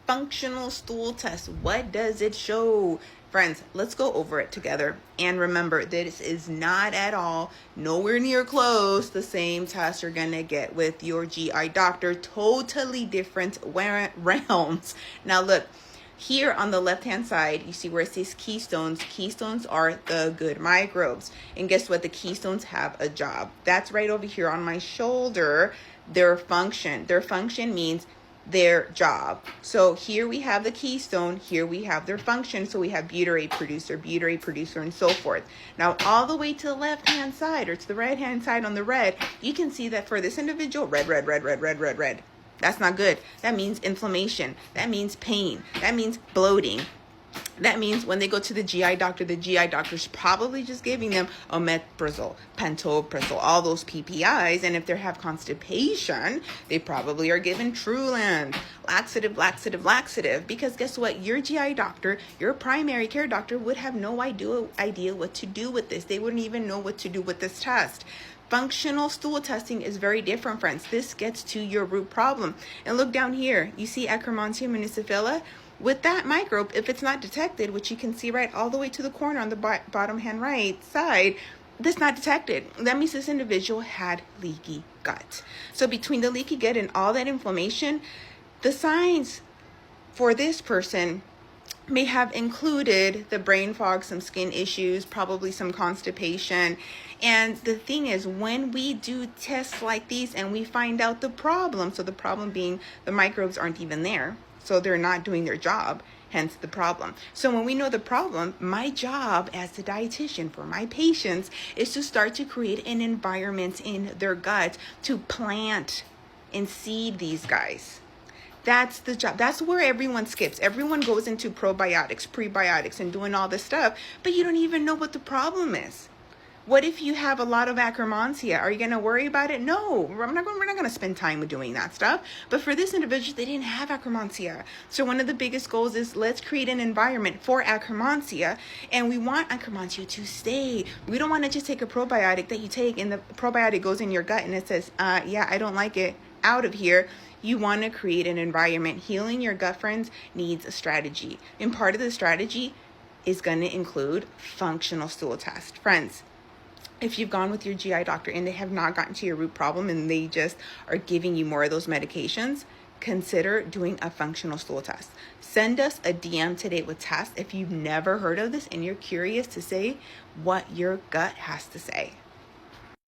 functional stool test. What does it show? Friends, let's go over it together. And remember, this is not at all, nowhere near close, the same test you're going to get with your GI doctor. Totally different realms. Now look, here on the left-hand side, you see where it says keystones. Keystones are the good microbes. And guess what? The keystones have a job. That's right over here on my shoulder, their function. Their function means their job. So here we have the keystone, here we have their function. So we have butyrate producer, and so forth. Now all the way to the left-hand side, or to the right-hand side on the red, you can see that for this individual, red. That's not good. That means inflammation. That means pain. That means bloating. That means when they go to the GI doctor's probably just giving them omeprazole, pantoprazole, all those PPIs. And if they have constipation, they probably are given Truland, laxative. Because guess what? Your GI doctor, your primary care doctor would have no idea what to do with this. They wouldn't even know what to do with this test. Functional stool testing is very different, friends. This gets to your root problem. And look down here. You see Akkermansia muciniphila? With that microbe, if it's not detected, which you can see right all the way to the corner on the bottom hand right side, that's not detected. That means this individual had leaky gut. So between the leaky gut and all that inflammation, the signs for this person may have included the brain fog, some skin issues, probably some constipation. And the thing is, when we do tests like these and we find out the problem, so the problem being the microbes aren't even there, so they're not doing their job, hence the problem. So when we know the problem, my job as a dietitian for my patients is to start to create an environment in their gut to plant and seed these guys. That's the job. That's where everyone skips. Everyone goes into probiotics, prebiotics, and doing all this stuff, but you don't even know what the problem is. What if you have a lot of Akkermansia? Are you going to worry about it? No, we're not going to spend time with doing that stuff. But for this individual, they didn't have Akkermansia. So one of the biggest goals is let's create an environment for Akkermansia, and we want Akkermansia to stay. We don't want to just take a probiotic that you take and the probiotic goes in your gut and it says, yeah, I don't like it, out of here. You want to create an environment. Healing your gut, friends, needs a strategy. And part of the strategy is going to include functional stool test. Friends, if you've gone with your GI doctor and they have not gotten to your root problem and they just are giving you more of those medications, consider doing a functional stool test. Send us a DM today with tests if you've never heard of this and you're curious to say what your gut has to say.